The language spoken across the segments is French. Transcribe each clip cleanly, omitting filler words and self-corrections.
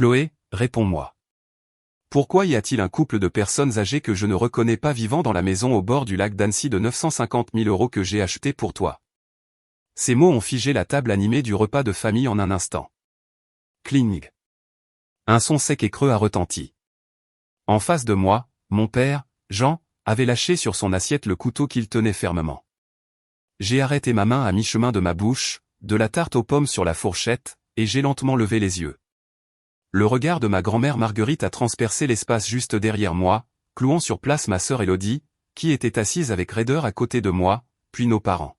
Chloé, réponds-moi. Pourquoi y a-t-il un couple de personnes âgées que je ne reconnais pas vivant dans la maison au bord du lac d'Annecy de 950 000 € que j'ai acheté pour toi? Ces mots ont figé la table animée du repas de famille en un instant. Cling. Un son sec et creux a retenti. En face de moi, mon père, Jean, avait lâché sur son assiette le couteau qu'il tenait fermement. J'ai arrêté ma main à mi-chemin de ma bouche, de la tarte aux pommes sur la fourchette, et j'ai lentement levé les yeux. Le regard de ma grand-mère Marguerite a transpercé l'espace juste derrière moi, clouant sur place ma sœur Élodie, qui était assise avec raideur à côté de moi, puis nos parents.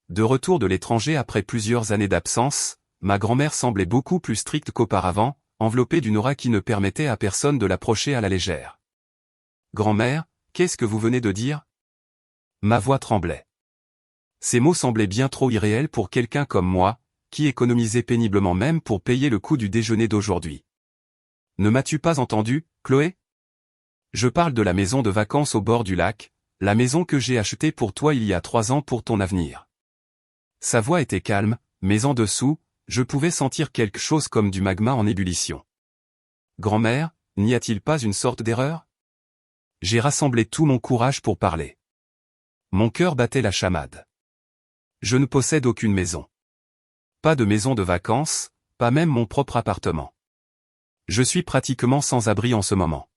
De retour de l'étranger après plusieurs années d'absence, ma grand-mère semblait beaucoup plus stricte qu'auparavant, enveloppée d'une aura qui ne permettait à personne de l'approcher à la légère. « Grand-mère, qu'est-ce que vous venez de dire ?» Ma voix tremblait. Ces mots semblaient bien trop irréels pour quelqu'un comme moi, qui économisait péniblement même pour payer le coût du déjeuner d'aujourd'hui. « Ne m'as-tu pas entendu, Chloé ? Je parle de la maison de vacances au bord du lac, la maison que j'ai achetée pour toi il y a 3 ans pour ton avenir. » Sa voix était calme, mais en dessous, je pouvais sentir quelque chose comme du magma en ébullition. « Grand-mère, n'y a-t-il pas une sorte d'erreur ? » J'ai rassemblé tout mon courage pour parler. Mon cœur battait la chamade. Je ne possède aucune maison. Pas de maison de vacances, pas même mon propre appartement. Je suis pratiquement sans abri en ce moment.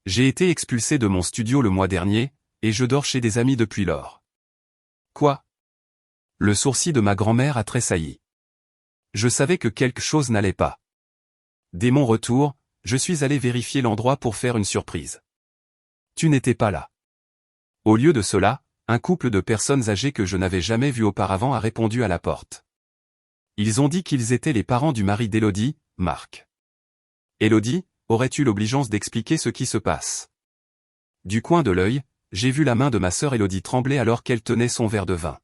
J'ai été expulsé de mon studio le mois dernier, et je dors chez des amis depuis lors. Quoi ? Le sourcil de ma grand-mère a tressailli. Je savais que quelque chose n'allait pas. Dès mon retour, je suis allé vérifier l'endroit pour faire une surprise. Tu n'étais pas là. Au lieu de cela, un couple de personnes âgées que je n'avais jamais vu auparavant a répondu à la porte. Ils ont dit qu'ils étaient les parents du mari d'Élodie, Marc. Élodie, aurais-tu l'obligeance d'expliquer ce qui se passe? Du coin de l'œil, j'ai vu la main de ma sœur Élodie trembler alors qu'elle tenait son verre de vin.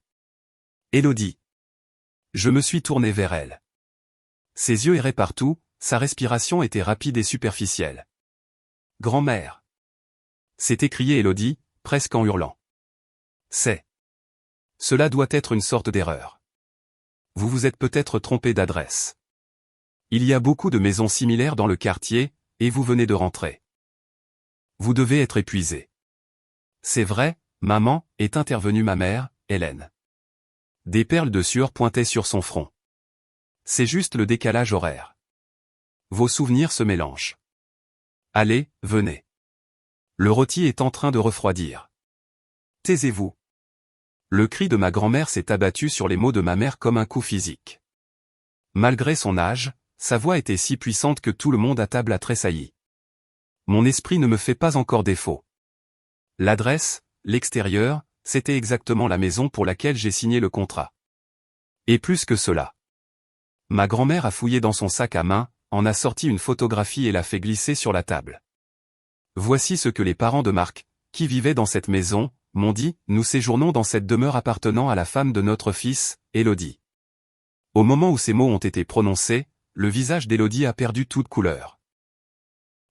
Élodie. Je me suis tourné vers elle. Ses yeux erraient partout, sa respiration était rapide et superficielle. Grand-mère. S'est écriée Élodie, presque en hurlant. Cela doit être une sorte d'erreur. Vous vous êtes peut-être trompé d'adresse. Il y a beaucoup de maisons similaires dans le quartier, et vous venez de rentrer. Vous devez être épuisé. C'est vrai, maman, est intervenue ma mère, Hélène. Des perles de sueur pointaient sur son front. C'est juste le décalage horaire. Vos souvenirs se mélangent. Allez, venez. Le rôti est en train de refroidir. Taisez-vous. Le cri de ma grand-mère s'est abattu sur les mots de ma mère comme un coup physique. Malgré son âge, sa voix était si puissante que tout le monde à table a tressailli. Mon esprit ne me fait pas encore défaut. L'adresse, l'extérieur, c'était exactement la maison pour laquelle j'ai signé le contrat. Et plus que cela. Ma grand-mère a fouillé dans son sac à main, en a sorti une photographie et l'a fait glisser sur la table. Voici ce que les parents de Marc, qui vivaient dans cette maison, m'ont dit, nous séjournons dans cette demeure appartenant à la femme de notre fils, Élodie. Au moment où ces mots ont été prononcés, le visage d'Élodie a perdu toute couleur.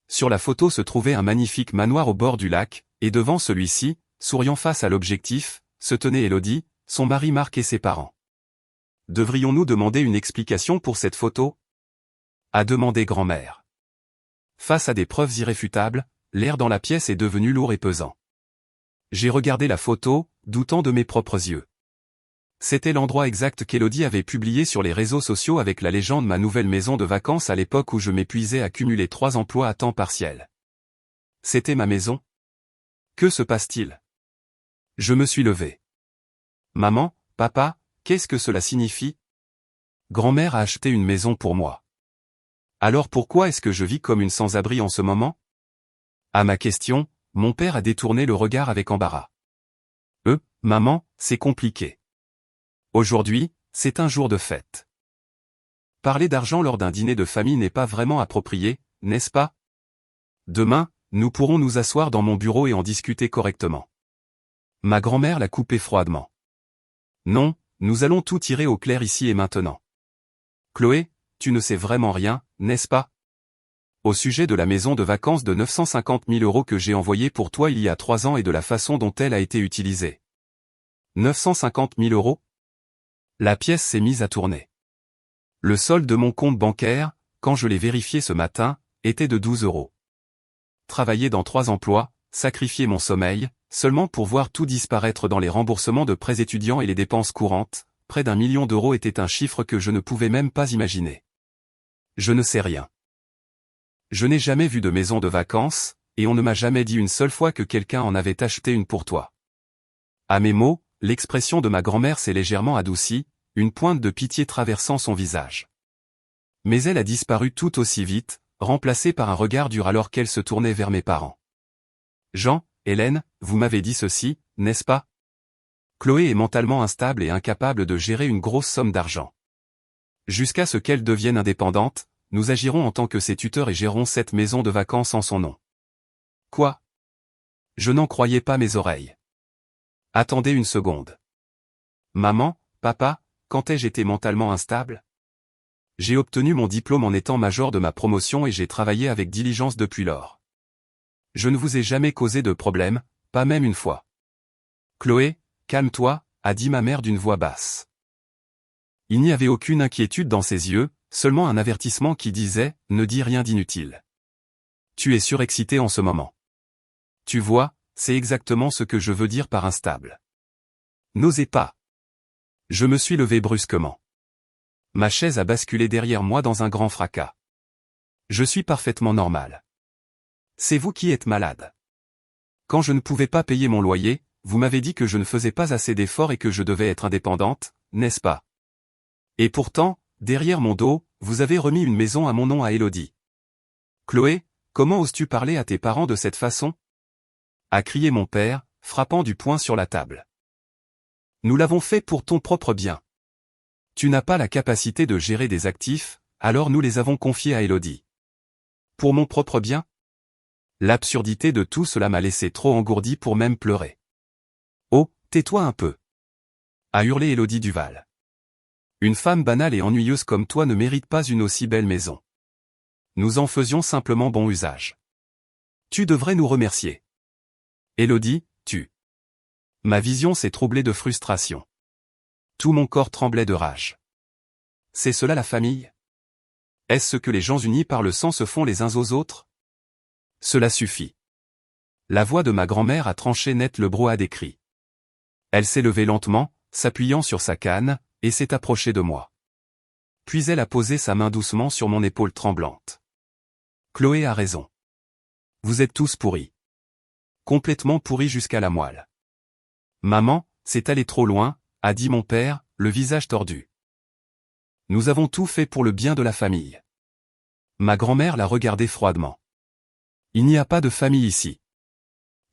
Sur la photo se trouvait un magnifique manoir au bord du lac, et devant celui-ci, souriant face à l'objectif, se tenait Élodie, son mari Marc et ses parents. Devrions-nous demander une explication pour cette photo ? A demandé grand-mère. Face à des preuves irréfutables, l'air dans la pièce est devenu lourd et pesant. J'ai regardé la photo, doutant de mes propres yeux. C'était l'endroit exact qu'Élodie avait publié sur les réseaux sociaux avec la légende ma nouvelle maison de vacances à l'époque où je m'épuisais à cumuler 3 emplois à temps partiel. C'était ma maison ? Que se passe-t-il ? Je me suis levé. Maman, papa, qu'est-ce que cela signifie ? Grand-mère a acheté une maison pour moi. Alors pourquoi est-ce que je vis comme une sans-abri en ce moment ? À ma question, mon père a détourné le regard avec embarras. Maman, c'est compliqué. Aujourd'hui, c'est un jour de fête. Parler d'argent lors d'un dîner de famille n'est pas vraiment approprié, n'est-ce pas ? Demain, nous pourrons nous asseoir dans mon bureau et en discuter correctement. Ma grand-mère l'a coupé froidement. Non, nous allons tout tirer au clair ici et maintenant. Chloé, tu ne sais vraiment rien, n'est-ce pas ? Au sujet de la maison de vacances de 950 000 € que j'ai envoyée pour toi il y a 3 ans et de la façon dont elle a été utilisée. 950 000 €? La pièce s'est mise à tourner. Le solde de mon compte bancaire, quand je l'ai vérifié ce matin, était de 12 euros. Travailler dans 3 emplois, sacrifier mon sommeil, seulement pour voir tout disparaître dans les remboursements de prêts étudiants et les dépenses courantes, près d'1 million d'euros était un chiffre que je ne pouvais même pas imaginer. Je ne sais rien. Je n'ai jamais vu de maison de vacances, et on ne m'a jamais dit une seule fois que quelqu'un en avait acheté une pour toi. À mes mots, l'expression de ma grand-mère s'est légèrement adoucie, une pointe de pitié traversant son visage. Mais elle a disparu tout aussi vite, remplacée par un regard dur alors qu'elle se tournait vers mes parents. Jean, Hélène, vous m'avez dit ceci, n'est-ce pas? Chloé est mentalement instable et incapable de gérer une grosse somme d'argent. Jusqu'à ce qu'elle devienne indépendante, nous agirons en tant que ses tuteurs et gérerons cette maison de vacances en son nom. Quoi? Je n'en croyais pas mes oreilles. Attendez une seconde. Maman, papa, quand ai-je été mentalement instable? J'ai obtenu mon diplôme en étant major de ma promotion et j'ai travaillé avec diligence depuis lors. Je ne vous ai jamais causé de problème, pas même une fois. Chloé, calme-toi, a dit ma mère d'une voix basse. Il n'y avait aucune inquiétude dans ses yeux, seulement un avertissement qui disait « Ne dis rien d'inutile. Tu es surexcité en ce moment. Tu vois, c'est exactement ce que je veux dire par instable. N'osez pas. » Je me suis levé brusquement. Ma chaise a basculé derrière moi dans un grand fracas. Je suis parfaitement normal. C'est vous qui êtes malade. Quand je ne pouvais pas payer mon loyer, vous m'avez dit que je ne faisais pas assez d'efforts et que je devais être indépendante, n'est-ce pas? Et pourtant, derrière mon dos, vous avez remis une maison à mon nom à Élodie. Chloé, comment oses-tu parler à tes parents de cette façon? A crié mon père, frappant du poing sur la table. Nous l'avons fait pour ton propre bien. Tu n'as pas la capacité de gérer des actifs, alors nous les avons confiés à Élodie. Pour mon propre bien? L'absurdité de tout cela m'a laissé trop engourdi pour même pleurer. Oh, tais-toi un peu. A hurlé Élodie Duval. Une femme banale et ennuyeuse comme toi ne mérite pas une aussi belle maison. Nous en faisions simplement bon usage. Tu devrais nous remercier. Élodie, tu. Ma vision s'est troublée de frustration. Tout mon corps tremblait de rage. C'est cela la famille? Est-ce ce que les gens unis par le sang se font les uns aux autres? Cela suffit. La voix de ma grand-mère a tranché net le brouhaha des cris. Elle s'est levée lentement, s'appuyant sur sa canne, et s'est approchée de moi. Puis elle a posé sa main doucement sur mon épaule tremblante. Chloé a raison. Vous êtes tous pourris. Complètement pourris jusqu'à la moelle. Maman, c'est allé trop loin, a dit mon père, le visage tordu. Nous avons tout fait pour le bien de la famille. Ma grand-mère l'a regardé froidement. Il n'y a pas de famille ici.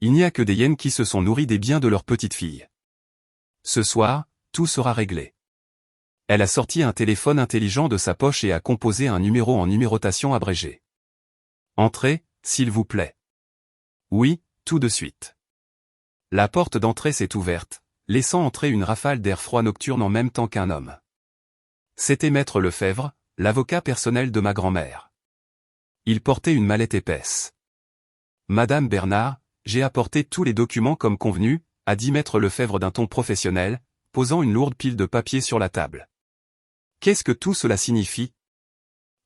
Il n'y a que des hyènes qui se sont nourries des biens de leur petite fille. Ce soir, tout sera réglé. Elle a sorti un téléphone intelligent de sa poche et a composé un numéro en numérotation abrégée. Entrez, s'il vous plaît. Oui, tout de suite. La porte d'entrée s'est ouverte, laissant entrer une rafale d'air froid nocturne en même temps qu'un homme. C'était Maître Lefebvre, l'avocat personnel de ma grand-mère. Il portait une mallette épaisse. Madame Bernard, j'ai apporté tous les documents comme convenu, a dit Maître Lefebvre d'un ton professionnel, posant une lourde pile de papier sur la table. Qu'est-ce que tout cela signifie?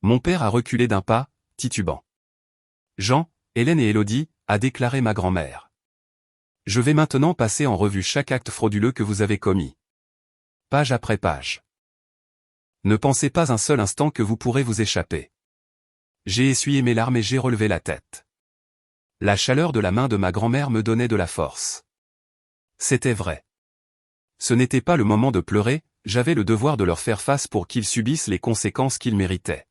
Mon père a reculé d'un pas, titubant. Jean, Hélène et Élodie, a déclaré ma grand-mère. Je vais maintenant passer en revue chaque acte frauduleux que vous avez commis. Page après page. Ne pensez pas un seul instant que vous pourrez vous échapper. J'ai essuyé mes larmes et j'ai relevé la tête. La chaleur de la main de ma grand-mère me donnait de la force. C'était vrai. Ce n'était pas le moment de pleurer, j'avais le devoir de leur faire face pour qu'ils subissent les conséquences qu'ils méritaient.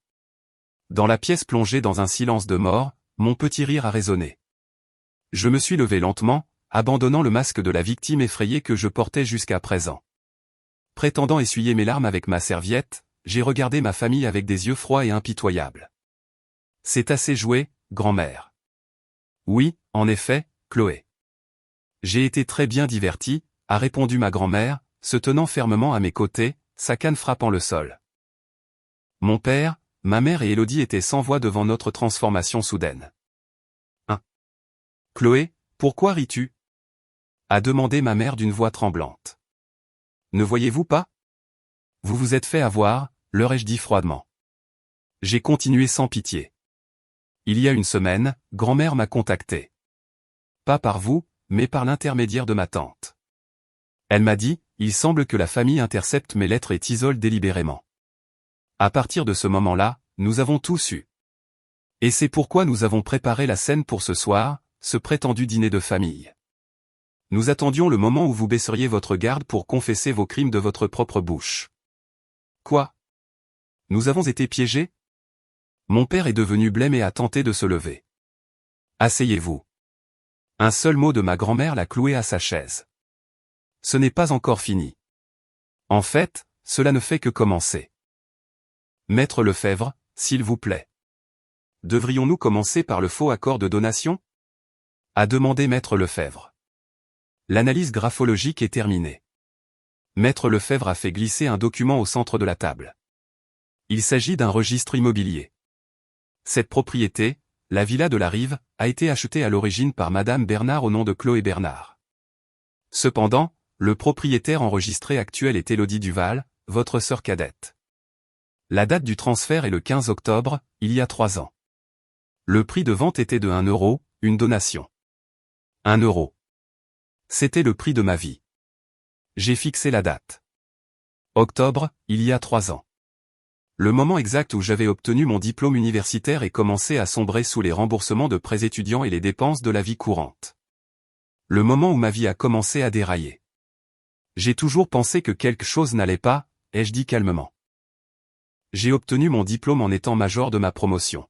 Dans la pièce plongée dans un silence de mort, mon petit rire a résonné. Je me suis levé lentement, abandonnant le masque de la victime effrayée que je portais jusqu'à présent. Prétendant essuyer mes larmes avec ma serviette, j'ai regardé ma famille avec des yeux froids et impitoyables. C'est assez joué, grand-mère. Oui, en effet, Chloé. J'ai été très bien diverti, a répondu ma grand-mère, se tenant fermement à mes côtés, sa canne frappant le sol. Mon père, ma mère et Élodie étaient sans voix devant notre transformation soudaine. Hein? Chloé, pourquoi ris-tu? A demandé ma mère d'une voix tremblante. Ne voyez-vous pas? Vous vous êtes fait avoir, leur ai-je dit froidement. J'ai continué sans pitié. Il y a une semaine, grand-mère m'a contacté. Pas par vous, mais par l'intermédiaire de ma tante. Elle m'a dit, il semble que la famille intercepte mes lettres et t'isole délibérément. À partir de ce moment-là, nous avons tout su. Et c'est pourquoi nous avons préparé la scène pour ce soir, ce prétendu dîner de famille. Nous attendions le moment où vous baisseriez votre garde pour confesser vos crimes de votre propre bouche. Quoi? Nous avons été piégés? Mon père est devenu blême et a tenté de se lever. Asseyez-vous. Un seul mot de ma grand-mère l'a cloué à sa chaise. Ce n'est pas encore fini. En fait, cela ne fait que commencer. Maître Lefebvre, s'il vous plaît. Devrions-nous commencer par le faux accord de donation? A demandé Maître Lefebvre. L'analyse graphologique est terminée. Maître Lefebvre a fait glisser un document au centre de la table. Il s'agit d'un registre immobilier. Cette propriété, la villa de la Rive, a été achetée à l'origine par Madame Bernard au nom de Chloé Bernard. Cependant, le propriétaire enregistré actuel est Élodie Duval, votre sœur cadette. La date du transfert est le 15 octobre, il y a 3 ans. Le prix de vente était de 1 euro, une donation. 1 euro. C'était le prix de ma vie. J'ai fixé la date. Octobre, il y a 3 ans. Le moment exact où j'avais obtenu mon diplôme universitaire et commencé à sombrer sous les remboursements de prêts étudiants et les dépenses de la vie courante. Le moment où ma vie a commencé à dérailler. J'ai toujours pensé que quelque chose n'allait pas, ai-je dit calmement. J'ai obtenu mon diplôme en étant major de ma promotion.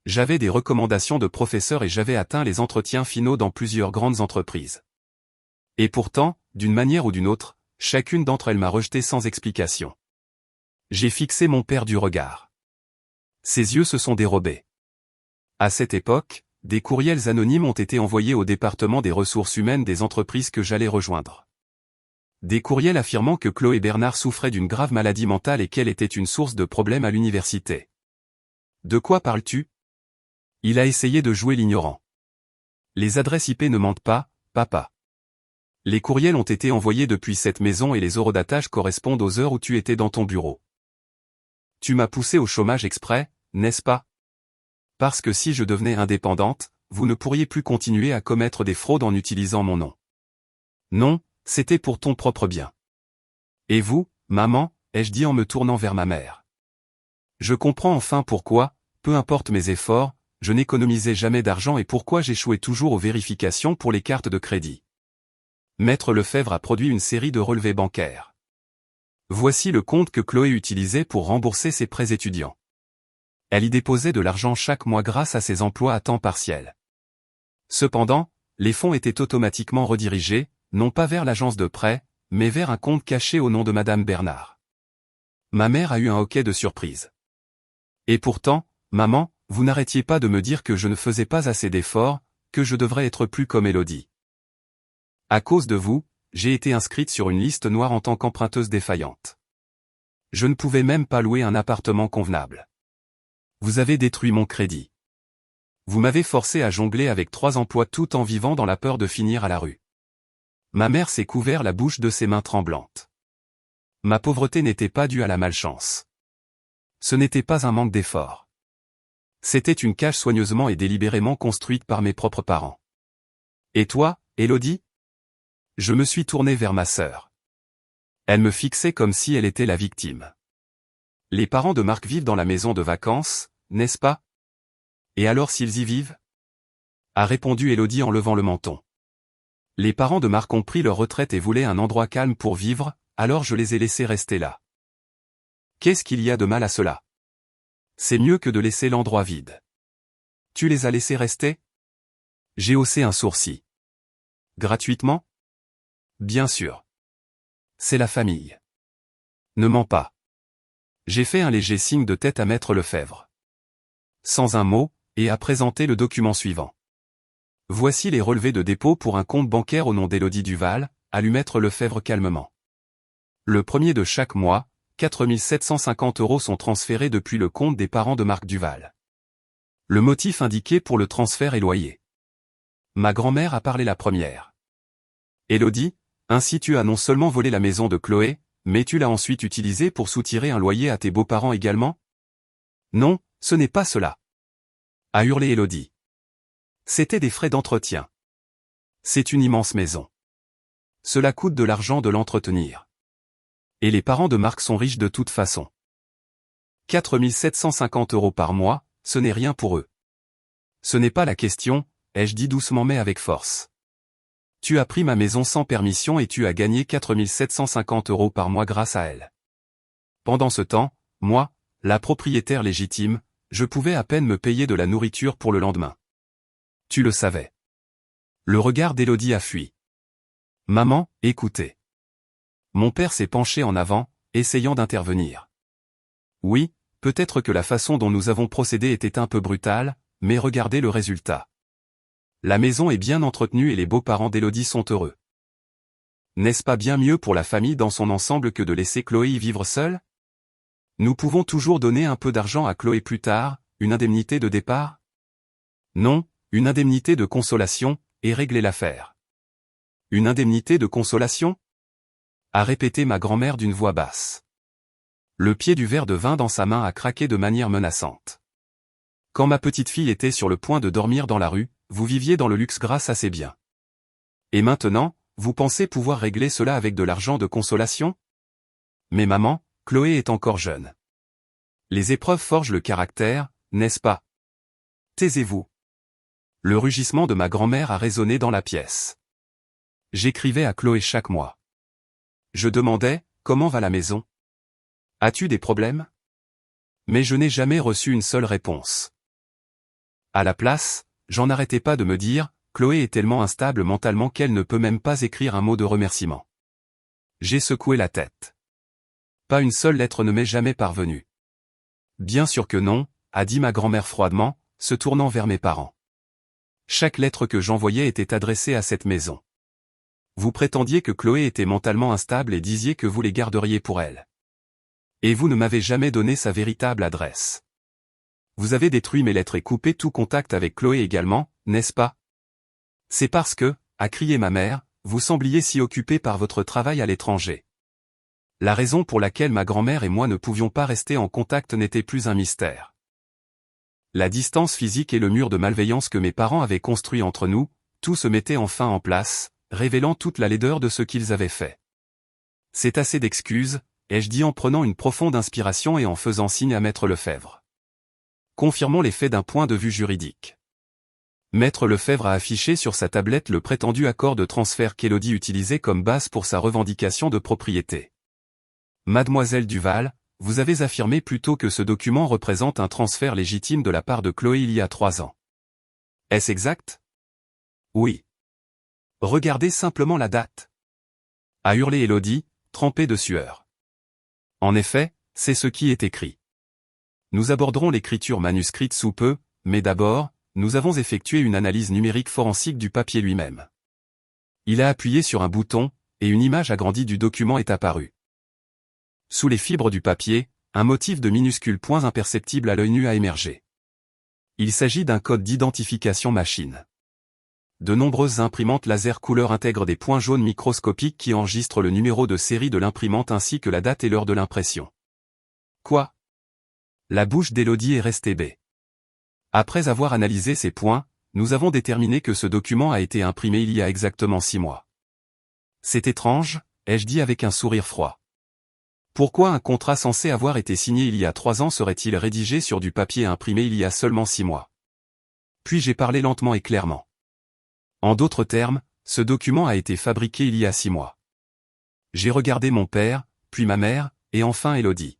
J'avais des recommandations de professeurs et j'avais atteint les entretiens finaux dans plusieurs grandes entreprises. Et pourtant, d'une manière ou d'une autre, chacune d'entre elles m'a rejeté sans explication. J'ai fixé mon père du regard. Ses yeux se sont dérobés. À cette époque, des courriels anonymes ont été envoyés au département des ressources humaines des entreprises que j'allais rejoindre. Des courriels affirmant que Chloé Bernard souffrait d'une grave maladie mentale et qu'elle était une source de problèmes à l'université. De quoi parles-tu? Il a essayé de jouer l'ignorant. Les adresses IP ne mentent pas, papa. Les courriels ont été envoyés depuis cette maison et les horodatages correspondent aux heures où tu étais dans ton bureau. Tu m'as poussé au chômage exprès, n'est-ce pas? Parce que si je devenais indépendante, vous ne pourriez plus continuer à commettre des fraudes en utilisant mon nom. Non, c'était pour ton propre bien. Et vous, maman, ai-je dit en me tournant vers ma mère. Je comprends enfin pourquoi, peu importe mes efforts, je n'économisais jamais d'argent et pourquoi j'échouais toujours aux vérifications pour les cartes de crédit. Maître Lefebvre a produit une série de relevés bancaires. Voici le compte que Chloé utilisait pour rembourser ses prêts étudiants. Elle y déposait de l'argent chaque mois grâce à ses emplois à temps partiel. Cependant, les fonds étaient automatiquement redirigés, non pas vers l'agence de prêt, mais vers un compte caché au nom de Madame Bernard. Ma mère a eu un hoquet de surprise. Et pourtant, maman, vous n'arrêtiez pas de me dire que je ne faisais pas assez d'efforts, que je devrais être plus comme Élodie. À cause de vous, j'ai été inscrite sur une liste noire en tant qu'emprunteuse défaillante. Je ne pouvais même pas louer un appartement convenable. Vous avez détruit mon crédit. Vous m'avez forcé à jongler avec 3 emplois tout en vivant dans la peur de finir à la rue. Ma mère s'est couvert la bouche de ses mains tremblantes. Ma pauvreté n'était pas due à la malchance. Ce n'était pas un manque d'effort. C'était une cage soigneusement et délibérément construite par mes propres parents. Et toi, Élodie? Je me suis tourné vers ma sœur. Elle me fixait comme si elle était la victime. Les parents de Marc vivent dans la maison de vacances, n'est-ce pas? Et alors s'ils y vivent? A répondu Élodie en levant le menton. Les parents de Marc ont pris leur retraite et voulaient un endroit calme pour vivre, alors je les ai laissés rester là. Qu'est-ce qu'il y a de mal à cela? C'est mieux que de laisser l'endroit vide. Tu les as laissés rester? J'ai haussé un sourcil. Gratuitement? Bien sûr. C'est la famille. Ne mens pas. J'ai fait un léger signe de tête à Maître Lefebvre. Sans un mot, et a présenté le document suivant. Voici les relevés de dépôt pour un compte bancaire au nom d'Élodie Duval, a lu Maître Lefebvre calmement. Le premier de chaque mois, 4 750 € sont transférés depuis le compte des parents de Marc Duval. Le motif indiqué pour le transfert est loyer. Ma grand-mère a parlé la première. Élodie, ainsi tu as non seulement volé la maison de Chloé, mais tu l'as ensuite utilisée pour soutirer un loyer à tes beaux-parents également? Non, ce n'est pas cela, a hurlé Élodie. C'était des frais d'entretien. C'est une immense maison. Cela coûte de l'argent de l'entretenir. Et les parents de Marc sont riches de toute façon. 4 750 € par mois, ce n'est rien pour eux. Ce n'est pas la question, ai-je dit doucement mais avec force. Tu as pris ma maison sans permission et tu as gagné 4 750 € par mois grâce à elle. Pendant ce temps, moi, la propriétaire légitime, je pouvais à peine me payer de la nourriture pour le lendemain. Tu le savais. Le regard d'Élodie a fui. Maman, écoutez. Mon père s'est penché en avant, essayant d'intervenir. Oui, peut-être que la façon dont nous avons procédé était un peu brutale, mais regardez le résultat. La maison est bien entretenue et les beaux-parents d'Élodie sont heureux. N'est-ce pas bien mieux pour la famille dans son ensemble que de laisser Chloé y vivre seule? Nous pouvons toujours donner un peu d'argent à Chloé plus tard, une indemnité de départ? Non, une indemnité de consolation, et régler l'affaire. Une indemnité de consolation? A répété ma grand-mère d'une voix basse. Le pied du verre de vin dans sa main a craqué de manière menaçante. Quand ma petite fille était sur le point de dormir dans la rue, vous viviez dans le luxe grâce à ses biens. Et maintenant, vous pensez pouvoir régler cela avec de l'argent de consolation? Mais maman, Chloé est encore jeune. Les épreuves forgent le caractère, n'est-ce pas? Taisez-vous. Le rugissement de ma grand-mère a résonné dans la pièce. J'écrivais à Chloé chaque mois. Je demandais, comment va la maison? As-tu des problèmes? Mais je n'ai jamais reçu une seule réponse. À la place, j'en arrêtais pas de me dire, Chloé est tellement instable mentalement qu'elle ne peut même pas écrire un mot de remerciement. J'ai secoué la tête. Pas une seule lettre ne m'est jamais parvenue. Bien sûr que non, a dit ma grand-mère froidement, se tournant vers mes parents. Chaque lettre que j'envoyais était adressée à cette maison. Vous prétendiez que Chloé était mentalement instable et disiez que vous les garderiez pour elle. Et vous ne m'avez jamais donné sa véritable adresse. Vous avez détruit mes lettres et coupé tout contact avec Chloé également, n'est-ce pas? C'est parce que, a crié ma mère, vous sembliez si occupé par votre travail à l'étranger. La raison pour laquelle ma grand-mère et moi ne pouvions pas rester en contact n'était plus un mystère. La distance physique et le mur de malveillance que mes parents avaient construit entre nous, tout se mettait enfin en place, révélant toute la laideur de ce qu'ils avaient fait. C'est assez d'excuses, ai-je dit en prenant une profonde inspiration et en faisant signe à Maître Lefebvre. Confirmons les faits d'un point de vue juridique. Maître Lefebvre a affiché sur sa tablette le prétendu accord de transfert qu'Élodie utilisait comme base pour sa revendication de propriété. Mademoiselle Duval, vous avez affirmé plus tôt que ce document représente un transfert légitime de la part de Chloé il y a 3 ans. Est-ce exact? Oui. Regardez simplement la date. A hurlé Élodie, trempée de sueur. En effet, c'est ce qui est écrit. Nous aborderons l'écriture manuscrite sous peu, mais d'abord, nous avons effectué une analyse numérique forensique du papier lui-même. Il a appuyé sur un bouton, et une image agrandie du document est apparue. Sous les fibres du papier, un motif de minuscules points imperceptibles à l'œil nu a émergé. Il s'agit d'un code d'identification machine. De nombreuses imprimantes laser couleur intègrent des points jaunes microscopiques qui enregistrent le numéro de série de l'imprimante ainsi que la date et l'heure de l'impression. Quoi? La bouche d'Élodie est restée bée. Après avoir analysé ces points, nous avons déterminé que ce document a été imprimé il y a exactement 6 mois. C'est étrange, ai-je dit avec un sourire froid. Pourquoi un contrat censé avoir été signé il y a 3 ans serait-il rédigé sur du papier imprimé il y a seulement 6 mois? Puis j'ai parlé lentement et clairement. En d'autres termes, ce document a été fabriqué il y a 6 mois. J'ai regardé mon père, puis ma mère, et enfin Élodie.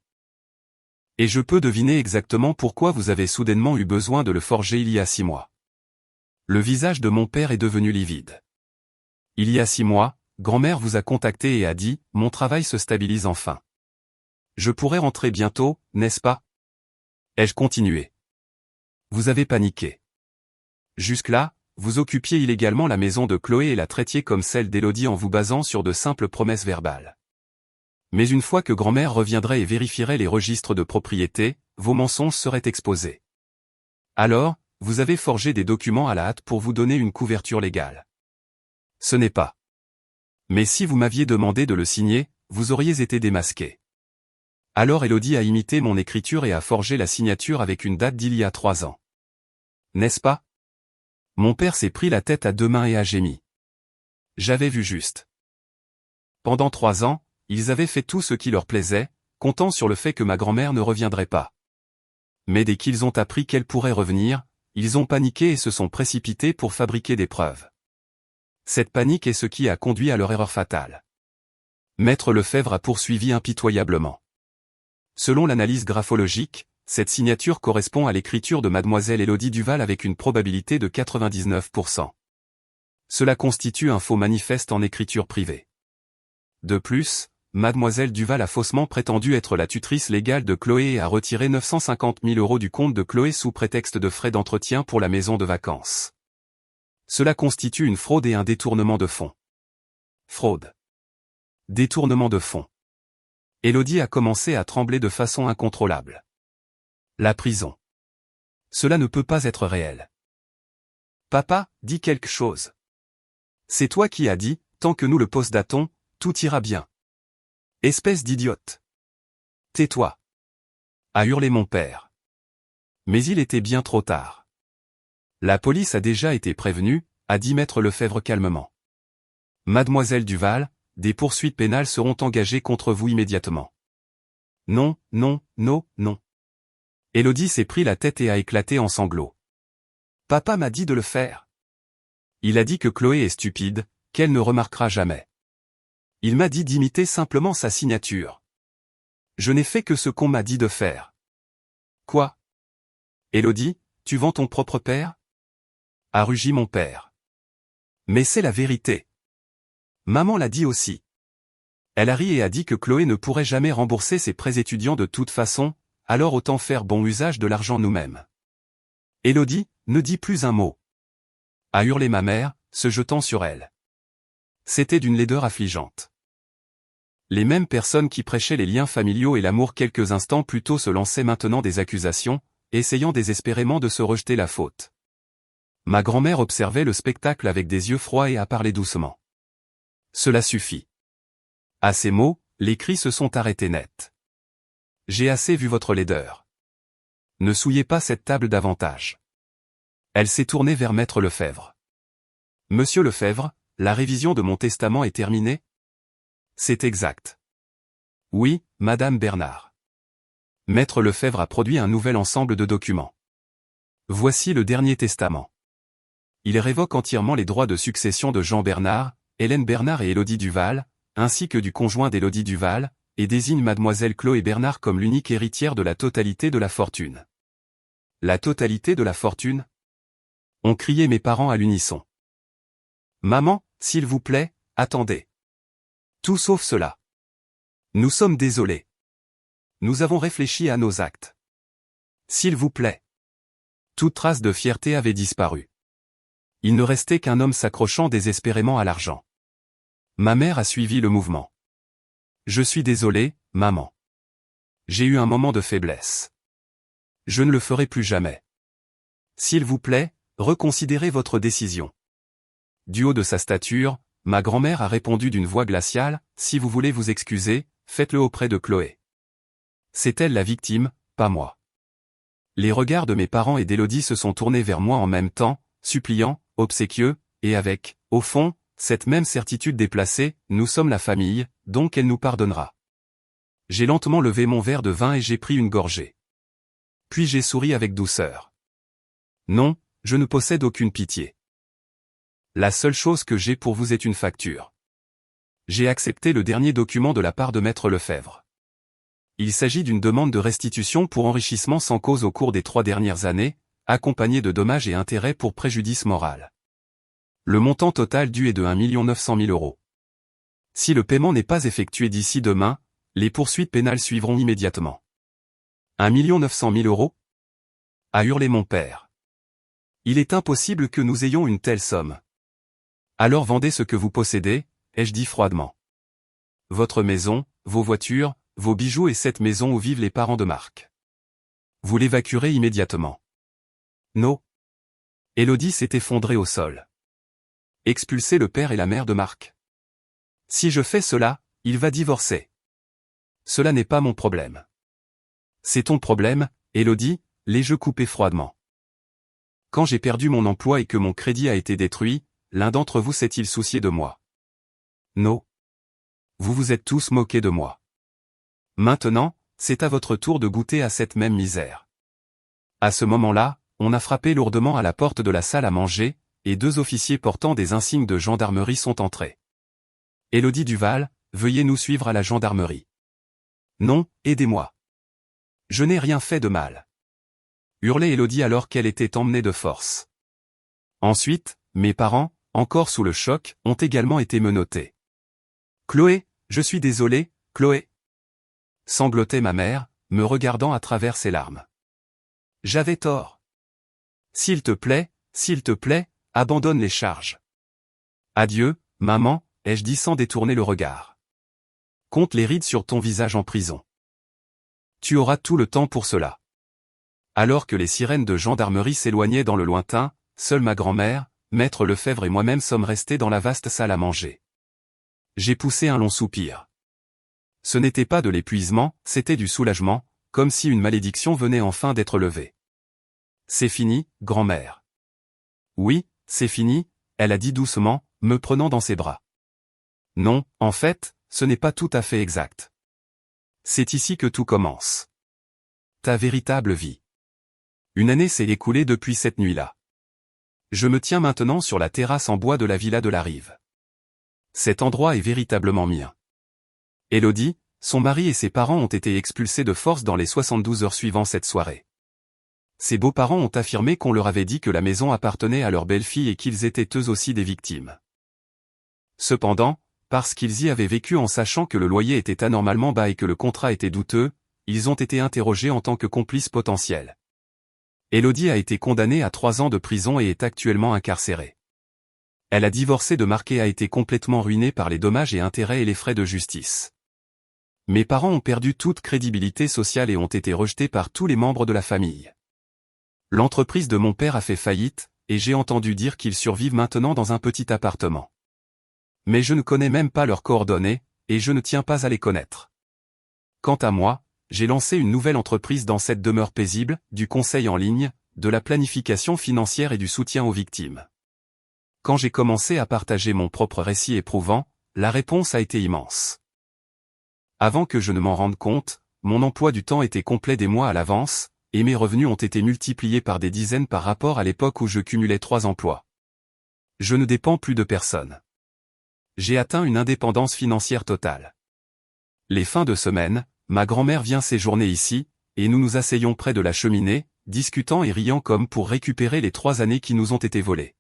Et je peux deviner exactement pourquoi vous avez soudainement eu besoin de le forger il y a 6 mois. Le visage de mon père est devenu livide. Il y a 6 mois, grand-mère vous a contacté et a dit, mon travail se stabilise enfin. Je pourrais rentrer bientôt, n'est-ce pas? Ai-je continué? Vous avez paniqué. Jusque-là, vous occupiez illégalement la maison de Chloé et la traitiez comme celle d'Élodie en vous basant sur de simples promesses verbales. Mais une fois que grand-mère reviendrait et vérifierait les registres de propriété, vos mensonges seraient exposés. Alors, vous avez forgé des documents à la hâte pour vous donner une couverture légale. Ce n'est pas. Mais si vous m'aviez demandé de le signer, vous auriez été démasqué. Alors Élodie a imité mon écriture et a forgé la signature avec une date d'il y a 3 ans. N'est-ce pas? Mon père s'est pris la tête à 2 mains et a gémi. J'avais vu juste. Pendant 3 ans, ils avaient fait tout ce qui leur plaisait, comptant sur le fait que ma grand-mère ne reviendrait pas. Mais dès qu'ils ont appris qu'elle pourrait revenir, ils ont paniqué et se sont précipités pour fabriquer des preuves. Cette panique est ce qui a conduit à leur erreur fatale. Maître Lefebvre a poursuivi impitoyablement. Selon l'analyse graphologique, cette signature correspond à l'écriture de mademoiselle Élodie Duval avec une probabilité de 99%. Cela constitue un faux manifeste en écriture privée. De plus, mademoiselle Duval a faussement prétendu être la tutrice légale de Chloé et a retiré 950 000 € du compte de Chloé sous prétexte de frais d'entretien pour la maison de vacances. Cela constitue une fraude et un détournement de fonds. Fraude. Détournement de fonds. Élodie a commencé à trembler de façon incontrôlable. La prison. Cela ne peut pas être réel. Papa, dis quelque chose. C'est toi qui as dit, tant que nous le postdatons, tout ira bien. Espèce d'idiote. Tais-toi. A hurlé mon père. Mais il était bien trop tard. La police a déjà été prévenue, a dit maître Lefebvre calmement. Mademoiselle Duval, des poursuites pénales seront engagées contre vous immédiatement. Non, non, non, non. Élodie s'est pris la tête et a éclaté en sanglots. Papa m'a dit de le faire. Il a dit que Chloé est stupide, qu'elle ne remarquera jamais. Il m'a dit d'imiter simplement sa signature. Je n'ai fait que ce qu'on m'a dit de faire. Quoi? Élodie, tu vends ton propre père? A rugi mon père. Mais c'est la vérité. Maman l'a dit aussi. Elle a ri et a dit que Chloé ne pourrait jamais rembourser ses prêts étudiants de toute façon, alors autant faire bon usage de l'argent nous-mêmes. Élodie, ne dis plus un mot. A hurlé ma mère, se jetant sur elle. C'était d'une laideur affligeante. Les mêmes personnes qui prêchaient les liens familiaux et l'amour quelques instants plus tôt se lançaient maintenant des accusations, essayant désespérément de se rejeter la faute. Ma grand-mère observait le spectacle avec des yeux froids et a parlé doucement. Cela suffit. À ces mots, les cris se sont arrêtés net. J'ai assez vu votre laideur. Ne souillez pas cette table davantage. Elle s'est tournée vers maître Lefebvre. Monsieur Lefebvre, la révision de mon testament est terminée? C'est exact. Oui, madame Bernard. Maître Lefebvre a produit un nouvel ensemble de documents. Voici le dernier testament. Il révoque entièrement les droits de succession de Jean Bernard, Hélène Bernard et Élodie Duval, ainsi que du conjoint d'Élodie Duval, et désigne mademoiselle Chloé Bernard comme l'unique héritière de la totalité de la fortune. La totalité de la fortune? Ont crié mes parents à l'unisson. Maman, s'il vous plaît, attendez. Tout sauf cela. Nous sommes désolés. Nous avons réfléchi à nos actes. S'il vous plaît. Toute trace de fierté avait disparu. Il ne restait qu'un homme s'accrochant désespérément à l'argent. Ma mère a suivi le mouvement. Je suis désolé, maman. J'ai eu un moment de faiblesse. Je ne le ferai plus jamais. S'il vous plaît, reconsidérez votre décision. Du haut de sa stature, ma grand-mère a répondu d'une voix glaciale, si vous voulez vous excuser, faites-le auprès de Chloé. C'est elle la victime, pas moi. Les regards de mes parents et d'Élodie se sont tournés vers moi en même temps, suppliants, obséquieux, et avec, au fond, cette même certitude déplacée, nous sommes la famille, donc elle nous pardonnera. J'ai lentement levé mon verre de vin et j'ai pris une gorgée. Puis j'ai souri avec douceur. Non, je ne possède aucune pitié. La seule chose que j'ai pour vous est une facture. J'ai accepté le dernier document de la part de maître Lefebvre. Il s'agit d'une demande de restitution pour enrichissement sans cause au cours des 3 dernières années, accompagnée de dommages et intérêts pour préjudice moral. Le montant total dû est de 1 900 000 €. Si le paiement n'est pas effectué d'ici demain, les poursuites pénales suivront immédiatement. 1 900 000 €? A hurlé mon père. Il est impossible que nous ayons une telle somme. Alors vendez ce que vous possédez, ai-je dit froidement. Votre maison, vos voitures, vos bijoux et cette maison où vivent les parents de Marc. Vous l'évacuerez immédiatement. Non. Élodie s'est effondrée au sol. Expulser le père et la mère de Marc. Si je fais cela, il va divorcer. Cela n'est pas mon problème. C'est ton problème, Élodie, l'ai-je coupé froidement. Quand j'ai perdu mon emploi et que mon crédit a été détruit, l'un d'entre vous s'est-il soucié de moi? Non. Vous vous êtes tous moqués de moi. Maintenant, c'est à votre tour de goûter à cette même misère. À ce moment-là, on a frappé lourdement à la porte de la salle à manger, et 2 officiers portant des insignes de gendarmerie sont entrés. Élodie Duval, veuillez nous suivre à la gendarmerie. Non, aidez-moi. Je n'ai rien fait de mal. Hurlait Élodie alors qu'elle était emmenée de force. Ensuite, mes parents, encore sous le choc, ont également été menottés. Chloé, je suis désolée, Chloé. Sanglotait ma mère, me regardant à travers ses larmes. J'avais tort. S'il te plaît, abandonne les charges. Adieu, maman, ai-je dit sans détourner le regard. Compte les rides sur ton visage en prison. Tu auras tout le temps pour cela. Alors que les sirènes de gendarmerie s'éloignaient dans le lointain, seule ma grand-mère, Maître Lefebvre et moi-même sommes restés dans la vaste salle à manger. J'ai poussé un long soupir. Ce n'était pas de l'épuisement, c'était du soulagement, comme si une malédiction venait enfin d'être levée. C'est fini, grand-mère. Oui, c'est fini, elle a dit doucement, me prenant dans ses bras. Non, en fait, ce n'est pas tout à fait exact. C'est ici que tout commence. Ta véritable vie. Une année s'est écoulée depuis cette nuit-là. Je me tiens maintenant sur la terrasse en bois de la villa de la Rive. Cet endroit est véritablement mien. Élodie, son mari et ses parents ont été expulsés de force dans les 72 heures suivant cette soirée. Ses beaux-parents ont affirmé qu'on leur avait dit que la maison appartenait à leur belle-fille et qu'ils étaient eux aussi des victimes. Cependant, parce qu'ils y avaient vécu en sachant que le loyer était anormalement bas et que le contrat était douteux, ils ont été interrogés en tant que complices potentiels. Élodie a été condamnée à 3 ans de prison et est actuellement incarcérée. Elle a divorcé de Marc et a été complètement ruinée par les dommages et intérêts et les frais de justice. Mes parents ont perdu toute crédibilité sociale et ont été rejetés par tous les membres de la famille. L'entreprise de mon père a fait faillite, et j'ai entendu dire qu'ils survivent maintenant dans un petit appartement. Mais je ne connais même pas leurs coordonnées, et je ne tiens pas à les connaître. Quant à moi, j'ai lancé une nouvelle entreprise dans cette demeure paisible, du conseil en ligne, de la planification financière et du soutien aux victimes. Quand j'ai commencé à partager mon propre récit éprouvant, la réponse a été immense. Avant que je ne m'en rende compte, mon emploi du temps était complet des mois à l'avance, et mes revenus ont été multipliés par des dizaines par rapport à l'époque où je cumulais 3 emplois. Je ne dépends plus de personne. J'ai atteint une indépendance financière totale. Les fins de semaine, ma grand-mère vient séjourner ici, et nous nous asseyons près de la cheminée, discutant et riant comme pour récupérer les 3 années qui nous ont été volées.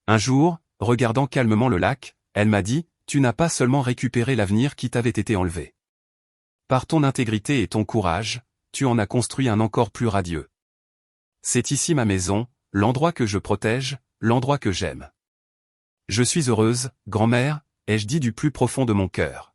Un jour, regardant calmement le lac, elle m'a dit, « Tu n'as pas seulement récupéré l'avenir qui t'avait été enlevé. Par ton intégrité et ton courage, tu en as construit un encore plus radieux. C'est ici ma maison, l'endroit que je protège, l'endroit que j'aime. Je suis heureuse, grand-mère, ai-je dit du plus profond de mon cœur.